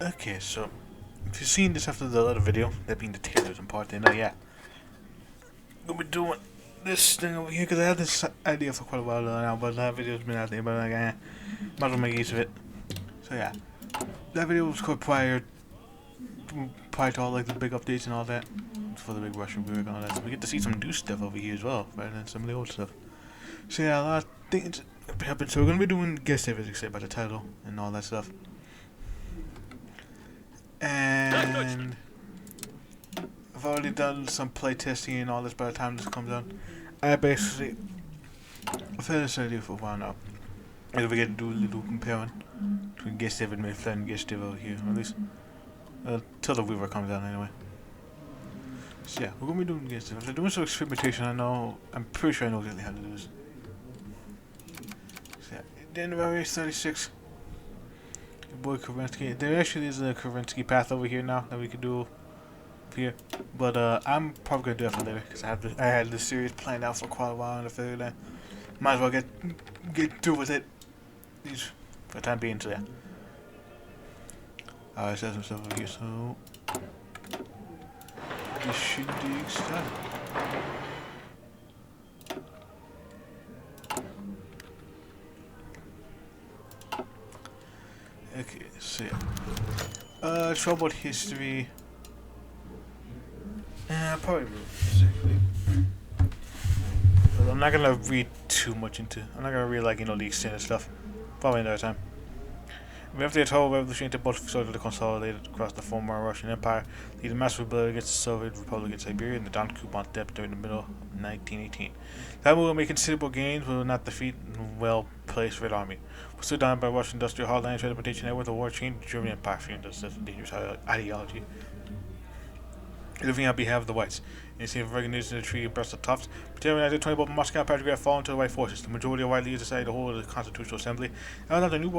Okay, so if you've seen this after the other video, that being the Taylorism part, then yeah, I'm gonna be doing this thing over here because I had this idea for quite a while now, but that video's been out there, but like, might as well make use of it. So yeah, that video was called prior to all like the big updates and all that for the big Russian work and all that. So we get to see some new stuff over here as well, rather than some of the old stuff. So yeah, a lot of things happened. So we're gonna be doing guest statistics by the title and all that stuff. And I've already done some playtesting and all this by the time this comes out. I've had this idea for a while now. If we get to do a little comparing between guest David Mayflower and guest Dave over here, or at least till the Weaver comes out anyway. So yeah, we're gonna be doing guest Dave. After doing some experimentation, I'm pretty sure I know exactly how to do this. So yeah, January 36. Boy Kerensky. There actually is a Kerensky path over here now that we could do here, but I'm probably gonna do that for later because I had this series planned out for quite a while and I figured that might as well get through with it. For the time being, so yeah. Alright, so some stuff over here, so this should be started. Okay, so yeah. Troubled history. Probably basically. But I'm not gonna read too much into. I'm not gonna read like the extended stuff. Probably another time. After the total revolution, they both started to consolidate across the former Russian Empire, leading massive rebellion against the Soviet Republic in Siberia and the Don coup on depth during the middle of 1918. That move will make considerable gains, but will not defeat a well-placed Red Army. Still down by Russian industrial heartlands, reputation that with the war changed the German Empire fearing this dangerous ideology. Living on behalf of the whites. In the same recognition of the treaty of Brest-Litovsk, Terrorizing 20 both Moscow Patriot fallen to the white forces. The majority of white leaders decided to hold the Constitutional Assembly and the new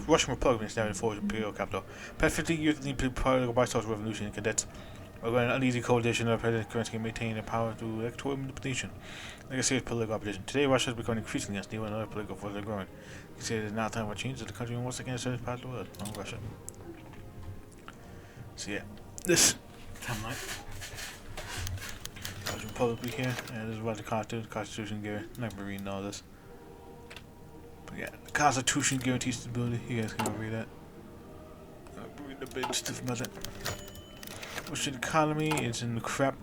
Russian Republic established for its imperial capital. Past 15 years, the political White House Revolution and cadets are an uneasy coalition of President Kerensky maintaining their power through electoral manipulation, like a serious political opposition. Today, Russia is becoming increasingly unstable and other political forces are growing. Considered it is now time for change that the country once again serves part of the world. Russia. So yeah, this timeline. Republic here, and this is what the Constitution guarantees. I'm not gonna read all this, but yeah, the Constitution guarantees stability. You guys can go read that. Read a bit stuff about that. Russian economy is in the crap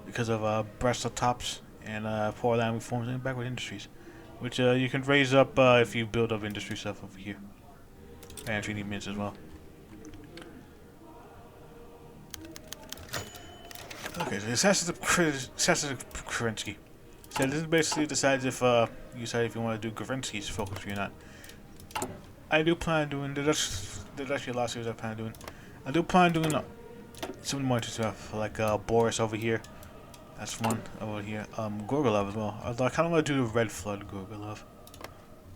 because of Brest-Litovsk and poor land reforms and backward industries, which you can raise up if you build up industry stuff over here, and treaty mints as well. Okay, so assassin Kerensky. So this basically decides if you decide if you want to do Kerensky's focus or not. I do plan on doing there's actually a lot of series I plan on doing. I do plan on doing some more interesting stuff like Boris over here. That's one over here. Gorgolov as well. Although I kind of want to do the Red Flood Gorgolov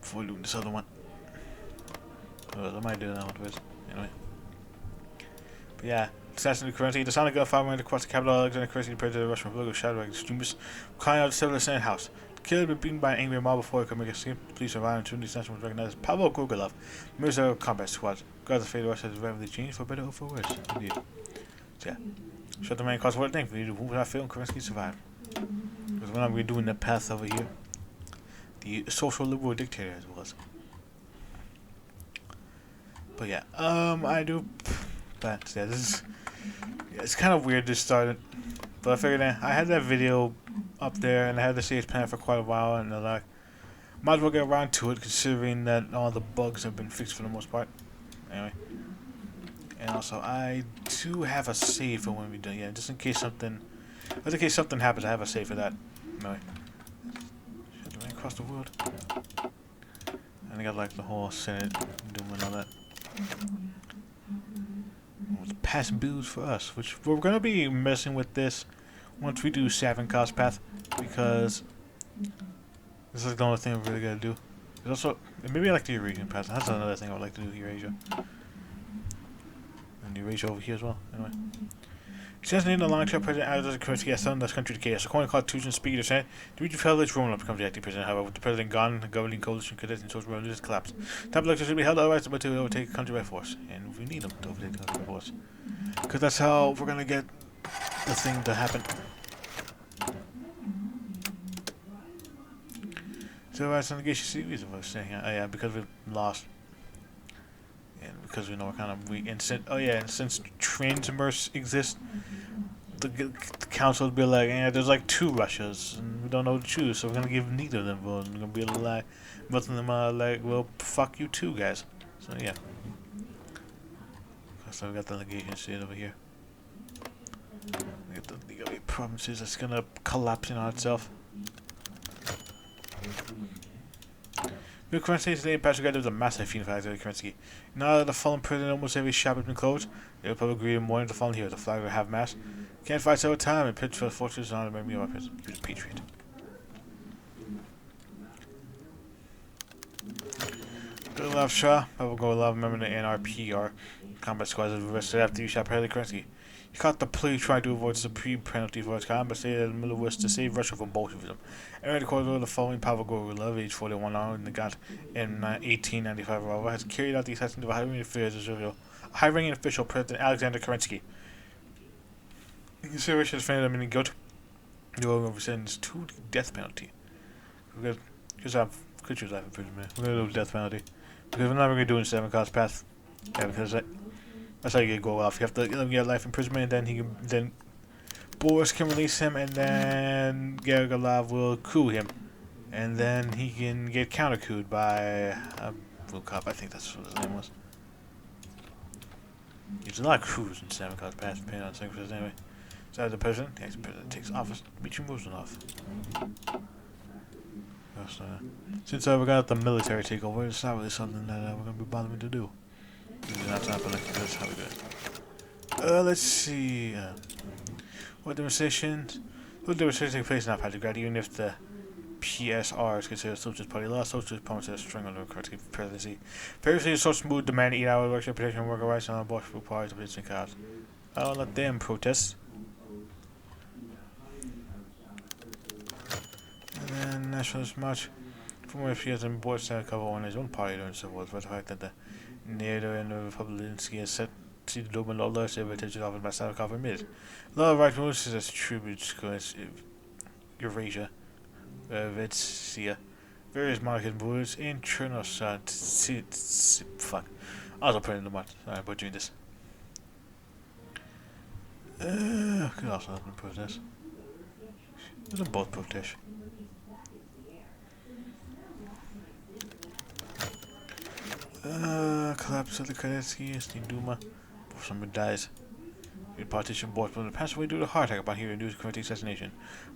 before doing this other one. I might do that one first. Anyway. But yeah. Assassin Kerensky, the Sonic gun firing across the capital. Alexander Kerensky, the president of the Russian Republic, was shouted by extremists, calling out the civil Senate House. The killer had been beaten by an angry mob before he could make a escape. The police survived, and the assassin was recognized as Pavel Gorgolov, member of combat squads. Guards the fate of Russia has rapidly changed for better or for worse. Indeed. So yeah, shot the man caused what thing for you who would not fail and Kerensky survived. Because when I'm redoing the path over here, the social liberal dictator as it was. But yeah, I do. But yeah, this is. It's kind of weird to start it, but I figured I had that video up there and I had the series planned for quite a while, and like, might as well get around to it considering that all the bugs have been fixed for the most part. Anyway, and also I do have a save for when we do, yeah, just in case something happens, I have a save for that. Anyway, shit, across the world, and I got like the whole Senate doom and all that. Past builds for us, which we're gonna be messing with this once we do Savinkov's path, because this is the only thing we're really gonna do. There's also maybe I like the Eurasian path. That's another thing I would like to do, Eurasia, and Eurasia over here as well. Anyway, Assassinating the long-term president out of the country has thrown this country to chaos. According to Constitution Speaker Senate, Dmitry Fedorich Romanov becomes the acting president. However, with the president gone, the governing coalition could and social religious collapse. Top elections should be held otherwise, but to overtake the country by force. And we need them to overtake the country by force. Because that's how we're going to get the thing to happen. So that's an engaged series of us saying, oh yeah, because we've lost. And because we know we're kind of weak. And since transmers exist, the council will be like, yeah, there's like 2 Russias, and we don't know what to choose, so we're gonna give neither of them votes. We're gonna be like, both of them are like, well, fuck you too, guys. So yeah. So we got the legation state over here. We got the League of 8 provinces that's gonna collapse in on itself. New currency today in Patrick there was a massive fiend flag of currency. Now that the fallen president almost every shop has been closed, the Republic agreed mourning the fallen hero. The flag will have mass. Can't fight several time and pitch for the fortress on the memory of our he was a patriot. Gurlav Shah, Pavel Gurlav, member of the NRPR combat squads, was arrested after he shot Patrick currency. He caught the plea trying to avoid supreme penalty for his crime, but stated that the middle was to save Russia from Bolshevism. And according to the following, Pavel Gurlav, age 41 now, and got in 1895, however, has carried out the assassination of high-ranking official President Alexander Kerensky. In consideration of his family meaning guilt, the will be sentenced to the death penalty. Could choose life imprisonment. We're gonna do death penalty because we're not going to do it in 7 cost path. Yeah, because that's how you go off. You have to let him get life imprisonment, and then Boris can release him, and then Gergalav will coup him, and then he can get counter-couped by Vukov. I think that's what his name was. There's a lot of coups in 7 cost path, depending on the anyway. So the president, the president takes office. Dmitry Muzanov. Since we got the military takeover, it's not really something that we're going to be bothering to do. That's not like that's how we do it. Let's see. What demonstrations take place in Petrograd, even if the PSR is considered Socialist Party law, Socialist promised a string on the corrective presidency. Previously, the Socialist moved demand 8-hour workshop protection and worker rights on the Bolshevik parties of its cause. I'll let them protest. And then Nationalist March. From where he has been board to cover on his own party during civil war, for the fact that the NATO and the Republicans has set to the Dublin law less attention offered by Sadakov admitted. Law of right moves as tributes to Eurasia, Vetsia, various market moves, and Chernosat. Fuck. Also put in the month. Sorry, but doing this. Could also help in protest. Those are both protests. Collapse of the Kadetsky, Steen Duma, before someone dies. The politician Bortman passed away due to a heart attack upon hearing news of Kerensky assassination.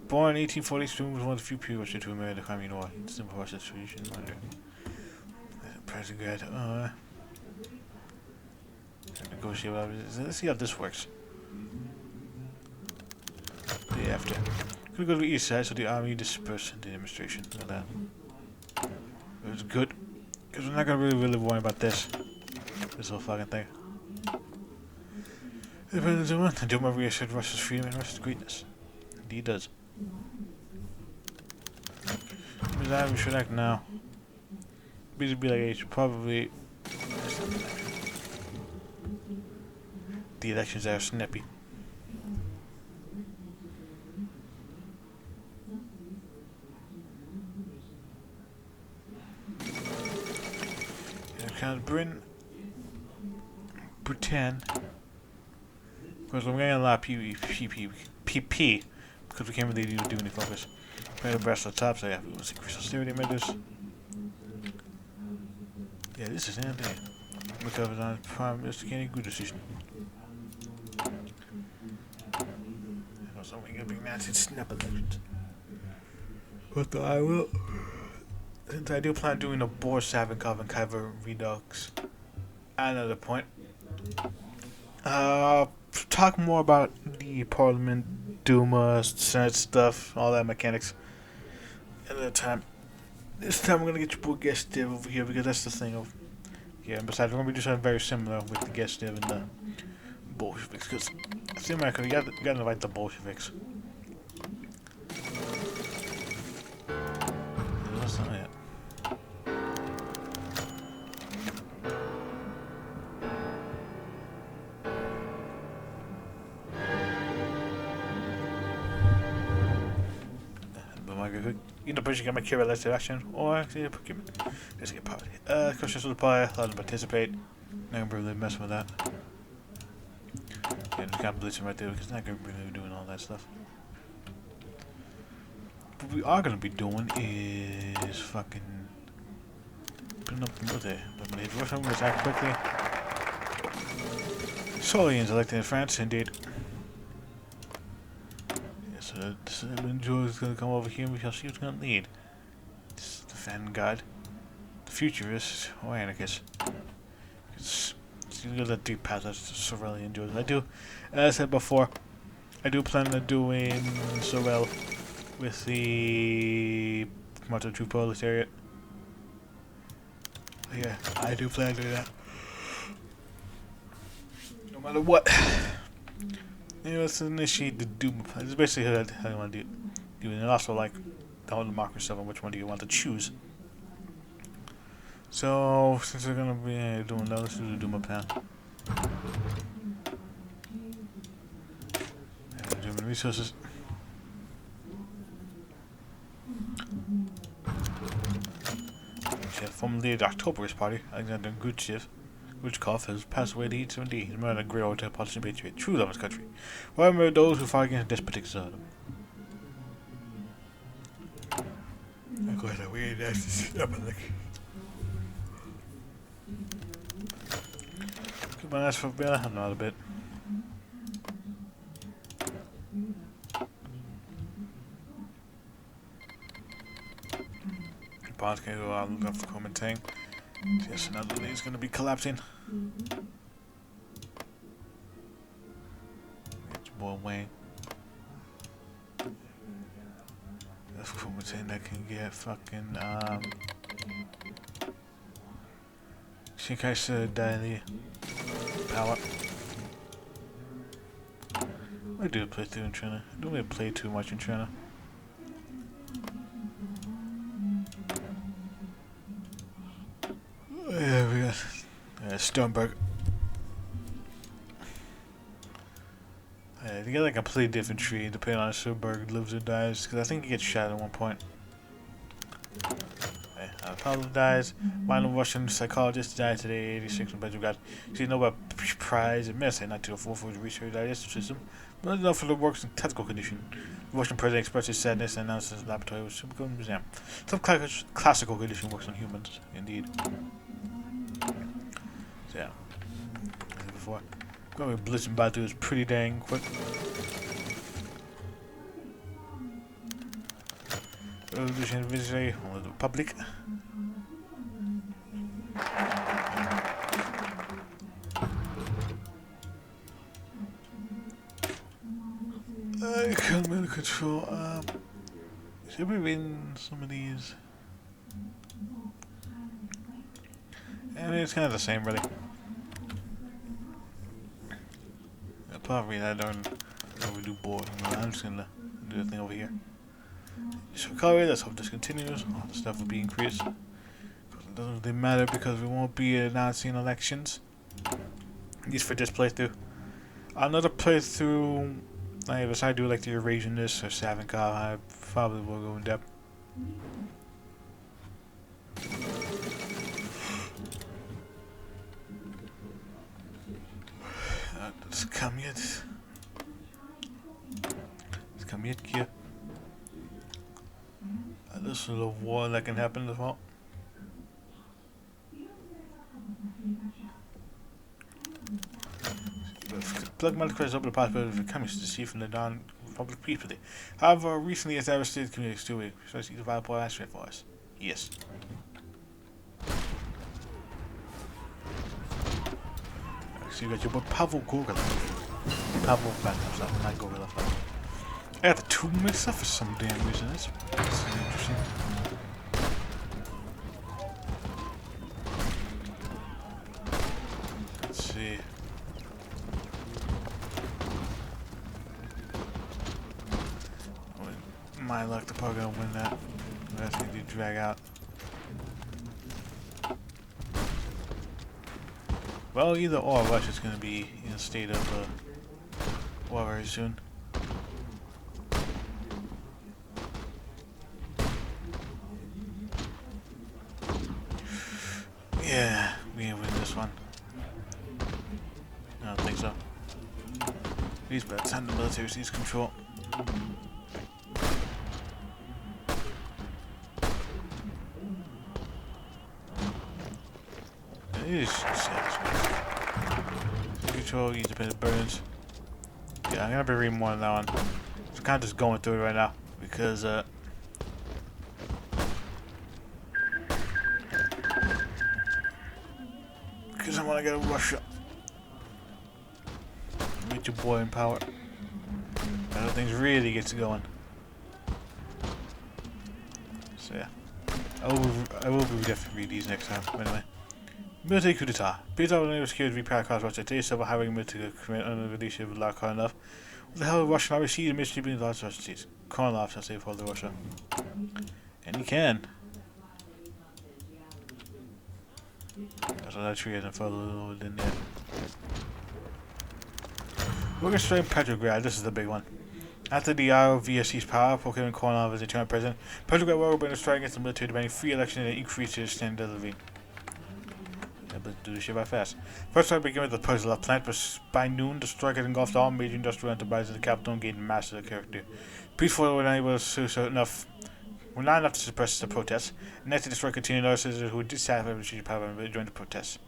Born in 1842, was one of the few people to America the Crimean War. Simple process solution monitor. President negotiate. Let's see how this works. Day after. Gonna go to the east side so the army dispersed the demonstration. Look at that. It was good. Because we're not going to really worry about this whole fucking thing. The Duma reassured Russia's freedom and Russia's greatness. Indeed he does. We should act now. Be like H, probably. The elections are snappy. Britain, because we're getting a lot of PP, because we can't really do any focus. We're the breast on top, so yeah, let's increase austerity measures. Yeah, this is anything. Because on Prime Minister can't make a good decision. And also, we're going to be massive snap elections. But I will. Since I do plan on doing a Boris-Savinkov and Khyber Redux at another point, talk more about the Parliament, Duma, Senate stuff, all that mechanics another time. This time we're going to get your boy guest div over here because that's the thing of. Yeah, and besides, we're going to be doing something very similar with the guest div and the Bolsheviks, because it's America, you gotta invite the Bolsheviks. That's not it. Either pushing a material elective action or actually a procurement. Let's get powered. Questions will apply, allow them to participate. Not gonna really mess with that. Yeah, just can't blitz him right there because it's not gonna really be doing all that stuff. What we are gonna be doing is fucking putting up the military. But when they rush over, attack quickly. Solians elected in France, indeed. So the Joe is going to come over here and we shall see what's going to lead. This is the vanguard, the futurist, or anarchist. It's going to go that deep path that Sorelli enjoys. I do, as I said before, I do plan on doing Sorel with the Martyr True Proletariat. Yeah, I do plan to do that. No matter what. Yeah, let's initiate the Doom. This is basically how you want to do it. And also, like, the whole democracy stuff on which one do you want to choose. So, since we're going to be doing that, let's do the Doom plan. Human resources. Formerly the Octoberist Party, Alexander Gutchkov has passed away at age 70. He's murdered a great old Protestant patriot, true love of his country. Remember those who fought against despotic Sodom. I'm glad that we ain't actually Come on, that's for better. I'm not a bit. Bond's gonna go out and look up the commenting. Yes, another thing is going to be collapsing. It's more way. That's cool. We're saying that can get fucking Shinkai's daily power. I do play through in China. I don't really play too much in China. Yeah, we got Sternberg. You get like a completely different tree depending on if Sternberg lives or dies, because I think he gets shot at one point. Apollo dies. Minor Russian psychologist died today, 86. But we got Nobel Prize in Medicine, 1904 for his research digestive system, but enough for the works in technical condition. The Russian president expressed his sadness and announced his laboratory was becoming a museum. Some classical condition works on humans, indeed. So yeah, as before, going to be blitzing by through this pretty dang quick. Revolution Victory on the Republic. Economic control. Should we reading some of these? I mean, it's kind of the same, really. Probably I don't overdo board. I'm just gonna do the thing over here. So recovery, let's hope this continues. All the stuff will be increased. It doesn't really matter because we won't be announcing elections. At least for this playthrough. Another playthrough, I decide to do like the Eurasianist or Savinka, I probably will go in depth. Let's come yet. Let's come yet here. This is a war that can happen as well. Plug multipliers open the possibility of coming to see from the non-public peacefully. However, recently established state communities do it, especially the viable aspect for us. Yes. So you got your boy Pavel Gorgolov. Pavel Batman, not Gorgolov. I got the 2 mixed up for some damn reason. That's interesting. Let's see. my luck, they're probably gonna win that. That's gonna be drag out. Well, either or, Russia's gonna be in a state of war very soon. Yeah, we can win this one. I don't think so. These bets hand the military seize control. Control, use dependent burdens. Yeah, I'm gonna be reading more on that one. So kind of just going through it right now because I want to get a Russia. Meet your boy in power. That things really gets going. So yeah, I will definitely read these next time. But anyway. Military coup d'etat. Peter was unable to secure the repair across Russia. Today, several having military command under the leadership of Lar Kornilov. What the hell, Russian army seized military being large Russian states. Kornilov shall save all of Russia. And he can. That's another tree and further in there. We're going to straight Petrograd. This is the big one. After the ROV seized power, proclaiming Kornilov as the eternal president, Petrograd will open a strike against the military, demanding free election and increase its standard of living. Let's do this shit by fast. First strike began with the puzzle of plant, but by noon the strike had engulfed all major industrial enterprises in the capital and gained massive character. Peaceful were not able not enough to suppress the protests, and after the strike continued, other citizens who were dissatisfied with the power joined the protests.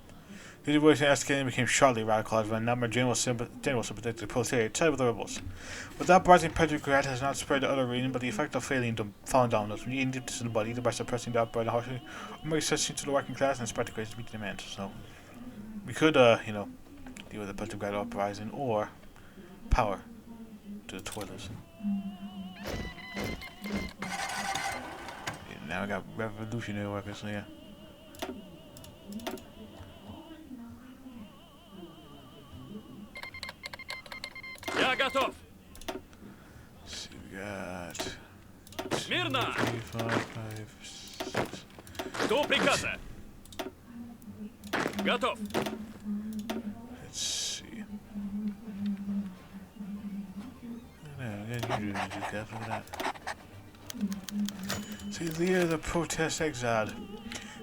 The situation escalated and became shortly radicalized when a number of general sympathetic to the proletariat sided with the rebels. But that uprising in Petrograd has not spread to other regions, but the effect of falling dominoes, from the indifference in the body, either by suppressing the uprising harshly, or making such to the working class and spread the crazy to meet the demands. So, we could, deal with the Petrograd uprising, or power to the toilets. Yeah, now I got revolutionary workers, so yeah. Я готов. So we got Смирно. 3, 5, 6. До приказа. Готов. Let's see. Look at that. See, the year of the protest exiled.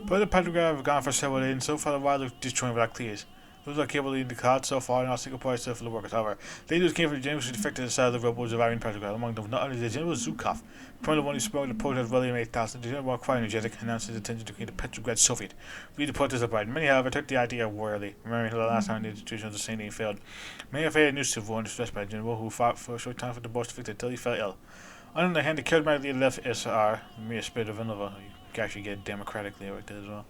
But the Petrograd have gone for several days, and so far the ride looks destroying without clears. Those are capable of the cloud so far, and not single party stuff for the workers. However, the leaders came from the generals who defected the side of the rebels of Iron Petrograd. Among them, not only the General Zhukov, probably the one who spoke the protest rally of 8,000, the general, quite energetic, announced his intention to create the Petrograd Soviet. Lead the protest upright. Many, however, took the idea warily, remembering the last time the institution of the same name failed. Many have hated new civil war and distressed by the general, who fought for a short time for the boss defected until he fell ill. On the other hand, the charismatic leader left SR, the mere spirit of Villanova. You can actually get it democratically right there as well.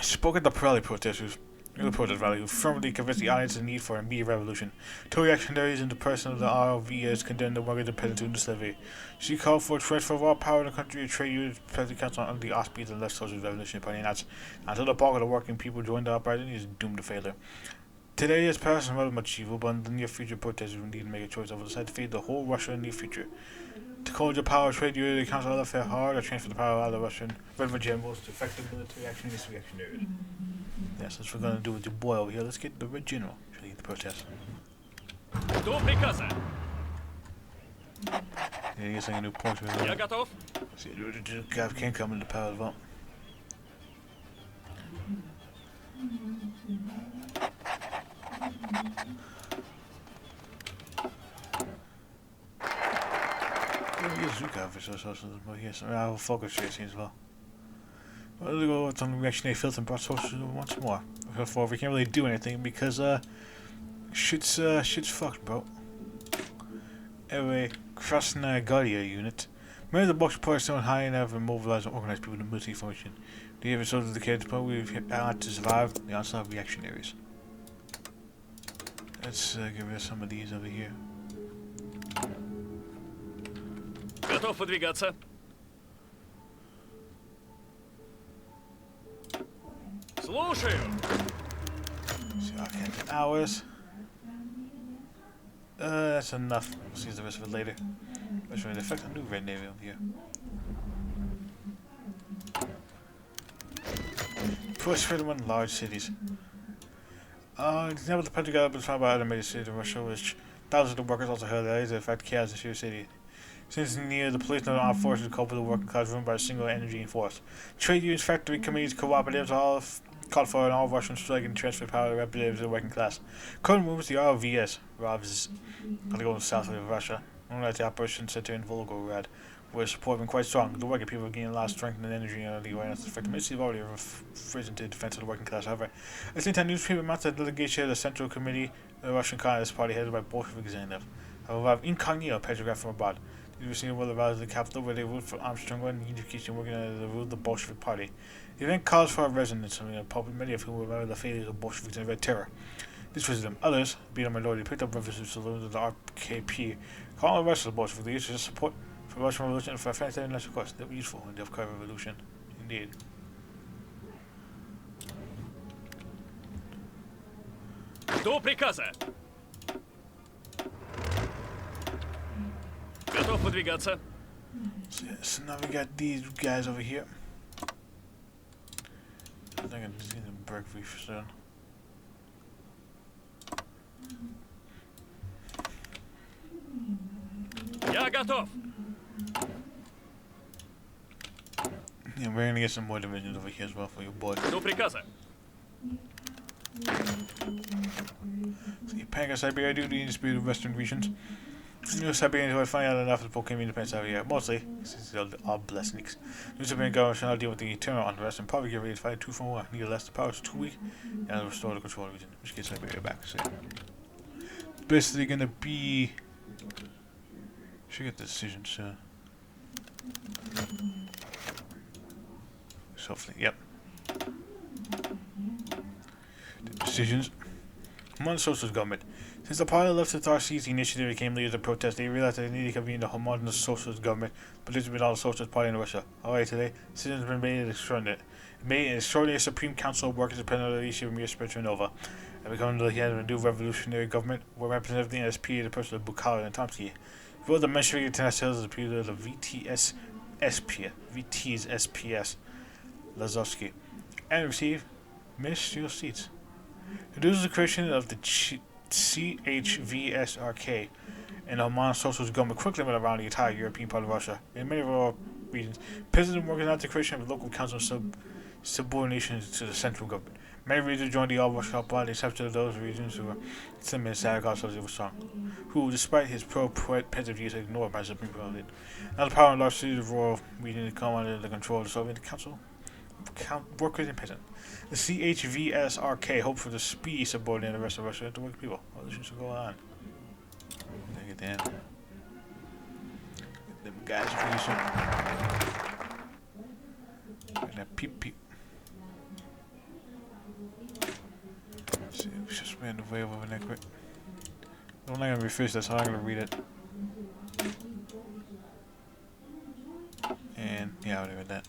Spoke at the Pirelli protesters. The protest rally, who firmly convinced the audience of the need for an immediate revolution. Two reactionaries in the person of the ROVs condemned the workers' independence in slavery. She called for a transfer of all power in the country to trade unions, President Council under the auspices of the Left Socialist Revolutionary Party, and until the bulk of the working people joined the uprising, is doomed to failure. Today is past and rather much evil, but in the near future, protesters will need to make a choice over the side to feed the whole Russia in the near future. To hold the power of trade union, the Council of Fair hard, or transfer the power of the Russian Red generals to effective military action against reactionaries. Yes, that's what we're going to do with your boy over here. Let's get the Red General to lead the protest. До приказа. Yeah, I guess I can do points with Я that. готов. See, the Gav can't come into power as well. Zukov is also but yes, I'll focus here as well. Well, we'll go with some reactionary filth and brought socialism once more. Therefore, we can't really do anything because shit's fucked, bro. Anyway, Krasnaya Guardia unit. Many of the box reports someone high enough and mobilize and organize people in multi function. The episodes of the kids, but we've had to survive the onslaught of reactionaries. Let's get rid of some of these over here. Готов выдвигаться. Слушаю. See, I can't hours. That's enough. We'll see the rest of it later. Let's try to affect a new red navy over here. Push for one large cities. It's never the put together but found by automated cities in Russia, which thousands of workers also held that to affect chaos in your city. Since near the police and armed forces cope with the working class run by a single energy and force. Trade unions, factory committees, cooperatives all called for an all Russian strike and transfer power to representatives of the working class. Current movements, the RVS, RVS, going south of Russia, known as the Operation Center in Volgograd, where support been quite strong. The working people have gained a lot of strength and energy and the awareness of the ministry have already risen to the defense of the working class. However, at the same time, newspaper mounted a delegation of the Central Committee of the Russian Communist Party headed by Bolshevik Zanev. However, incognito petrograph from abroad. These were seen well aroused the capital where they ruled for Armstrong and education working under the rule of the Bolshevik Party. The event calls for a resonance from the public, many of whom remember the failures of Bolsheviks and Red Terror. This was them. Others, being a minority, picked up references to the RKP, calling the rest of the Bolshevik leaders to support for Russian Revolution and for French independence, of course. They were useful in the upcoming revolution. Indeed. Жду приказа. Готов выдвигаться. So now we got these guys over here. I think I'm just gonna break reef soon. Я готов. Yeah, we're gonna get some more divisions over here as well for your boy. Жду приказа. So you Panga Siberia do the disputed western regions. New Siberians who find out enough of the proclaiming independence over here. Mostly, since they're all blessings. New Siberian government shall not deal with the eternal unrest and probably get ready to fight 2 from 1. Neither less the power is too weak and restore the control of the region, which gets Siberia back. So yeah. Basically gonna be should get the decision soon. Hopefully, yep. The decisions. One socialist government. Since the party left the seized the initiative became leaders of protest, they realized that they needed to convene a homogeneous socialist government, but this has been all the socialist party in Russia. Alright, today, citizens have been made an extraordinary Supreme Council of Workers depending on the leadership of Mir Spirituanova, and becoming the head of a new revolutionary government, where representative of the NSP the person of Bukharin and Tomsky. Vote the Menshevik International as the people of the VT's SPS, Lazovsky, and receive ministerial seats. Reduces the creation of the CHVSRK and a mono-socialist government quickly went around the entire European part of Russia. In many of our regions, peasants working out the creation of local council subordination to the central government. Many regions joined the all-Russian uprising, except for those regions who were similar to Saragos was strong, who, despite his pro-peasant views, ignored by Supreme Parliament. Now the power in large cities of the rural region to come under the control of the Soviet Council. Workers and peasants. The CHVSRK hoped for the speedy subordinate of the rest of Russia to working people. Well, this should go on. Get them. Get them guys pretty soon. Get that peep. Let's see, we just ran the way over there quick. I'm not gonna refresh this, so I'm not gonna read it. And yeah, I already read that.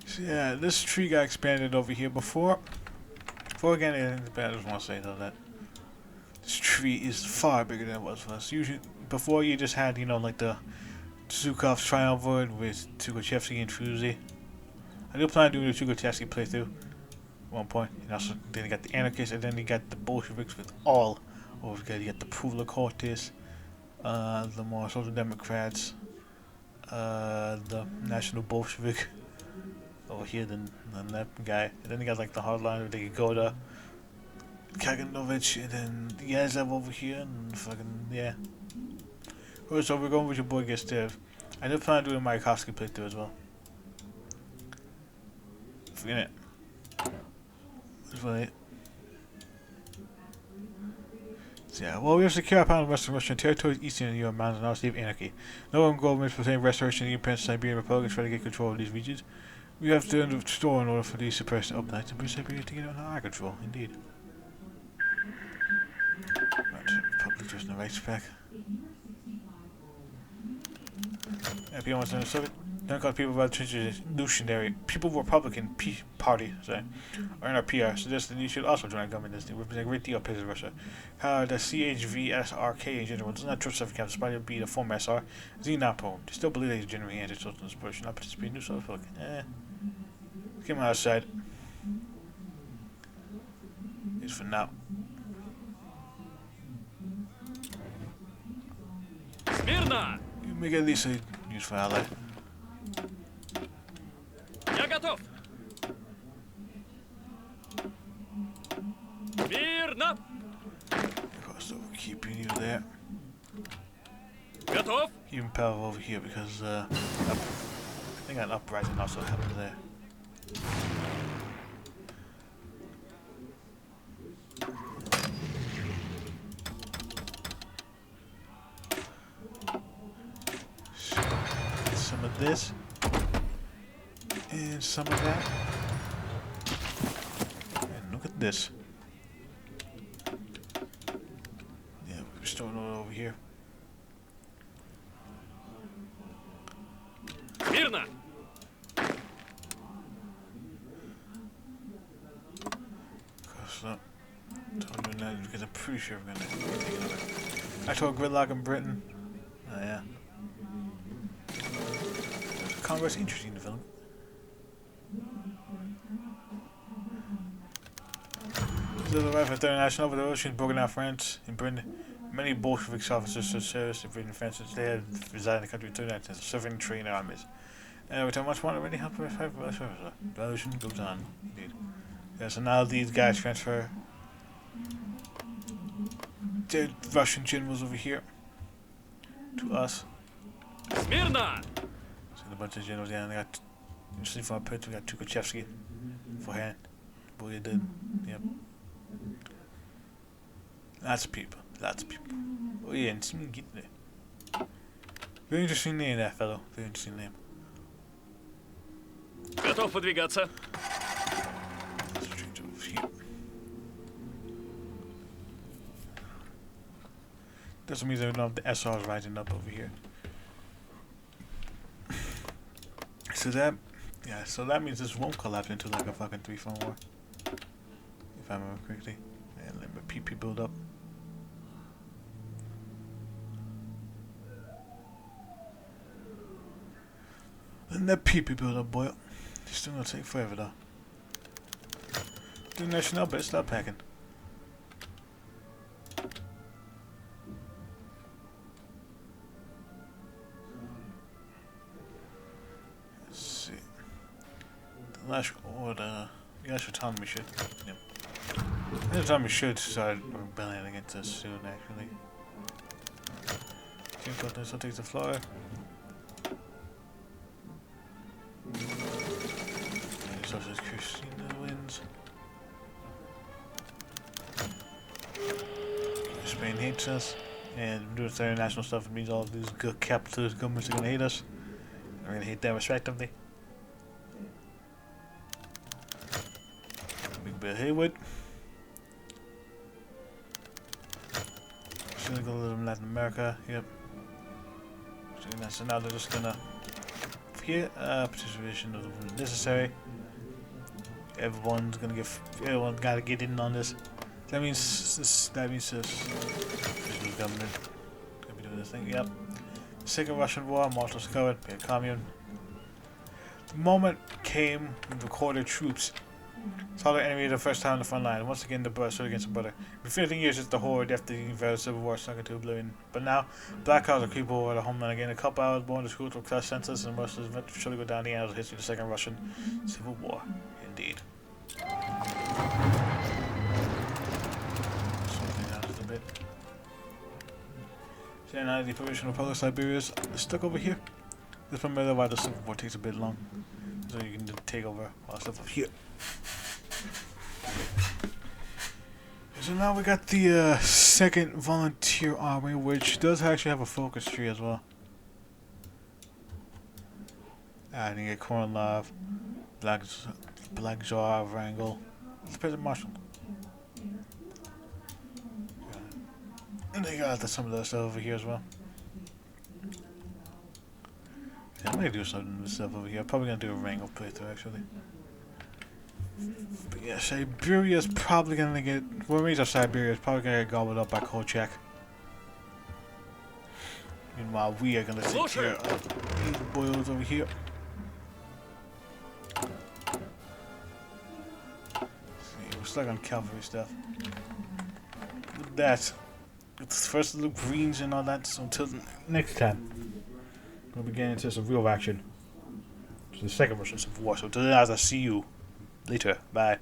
So yeah, this tree got expanded over here before. Before again, I just want to say though that this tree is far bigger than it was for us. Usually, before you just had, you know, like the Zhukov's Triumvirate with Tukhachevsky and Fuzi. I do plan on doing the Tukhachevsky playthrough at one point. And also, then you got the anarchists, and then you got the Bolsheviks with all over again. You got the Puvlakortis, the more Social Democrats, the National Bolshevik. Over here, then that guy, and then you got like the hardliner, they could go to Kaganovich, and then Yazev over here, and fucking yeah. Alright, so we're going with your boy Gustev. I do plan on doing my Mayakovsky playthrough as well. Forget it. That's really it. So yeah, well, we have secure our pound of Western Russian territories, eastern and Europe mountains, and our state of anarchy. No one governments pertaining restoration of the independence of Siberian Republic and try to get control of these regions. We have to store in order for these suppressed upnights and bring Siberia to get under our control, indeed. Right, public just in the right spec. ep1 was in the Soviet. Democratic People Revolutionary People Republican Party, sorry, or NRPR, suggested you should also join a government that represents a great deal of places in Russia. However, the CHVSRK in general does not trust Soviet capital, despite it being a former SR. Xenopo. They still believe that he's genuinely anti-social support, should not participate in new Soviet politics. Get my outside. Just for now. Смирно! You make at least a useful ally. Я готов! Мирно! Cost over keeping you there. Готов! Keeping power over here because I think an uprising also happened there. So, get some of this and some of that. And look at this. Yeah, we're starting over here. Мирно! So, told you that because I'm pretty sure we're gonna take it over. I told gridlock in Britain. Oh yeah. Congress interesting development. This is the right for the international over the ocean, broken out France and Britain. Many Bolshevik officers served service in Britain and France since they had resided in the country during that serving trained armies. And with how much want already help with the revolution goes on. Indeed. Yeah, so now these guys transfer the Russian generals over here to us. Смирно! So a bunch of generals, yeah, and they got usually from our pit, we got Tukhachevsky for hand. Boy, you did. Yep. Lots of people. Lots of people. Oh yeah, and some get there. Very interesting name, that fellow. Very interesting name. Готов выдвигаться. Let's change over here. Doesn't mean that the SR is rising up over here. So that, yeah, so that means this won't collapse into like a fucking 3-front war. If I remember correctly. And let my PP build up. And that PP build up, boy. It's still gonna take forever though. The national bit start packing. Let's see. The last order. The last autonomy should. Yep. The autonomy should start rebelling against us soon, actually. King Cotton still takes the floor. Socialist Christina wins. Spain hates us, and doing their international stuff, it means all of these good capitalist governments are gonna hate us. We're gonna hate them respectively. Big Bill Haywood. Just gonna go a little in Latin America. Yep. So now they're just gonna here participation is necessary. Everyone's gotta get in on this. That means this government gonna be doing this thing. Yep. Second Russian War, Malta's covered, be a commune. The moment came when recorded troops saw their enemy the first time on the front line. Once again the brother stood against the brother. For 15 years it's the horde after the Universal Civil War sunk into oblivion. But now black clouds are creeping over the homeland again. A couple hours born to school to class census and Russia's eventually go down the annals of history of the Second Russian Civil War. Indeed. Something else a bit. So now the provisional Republic of Siberia is stuck over here. This is primarily why the Civil War takes a bit long. So you can just take over all stuff up here. So now we got the second volunteer army, which does actually have a focus tree as well. I think get Kornilov, Black Czar, Wrangel, it's President Marshall. And they got some of that stuff over here as well. Yeah, I might do something with stuff over here. I'm probably gonna do a Wrangle playthrough actually. But yeah, Siberia's probably gonna get. Well, remains of Siberia is probably gonna get gobbled up by Kolchak. Meanwhile, we are gonna take care of these boils over here. See, we're stuck on cavalry stuff. With that, it's first the greens and all that. So until next time, we'll be getting into some real action. So the second Russian Civil War. So until then, I'll see you later. Bye.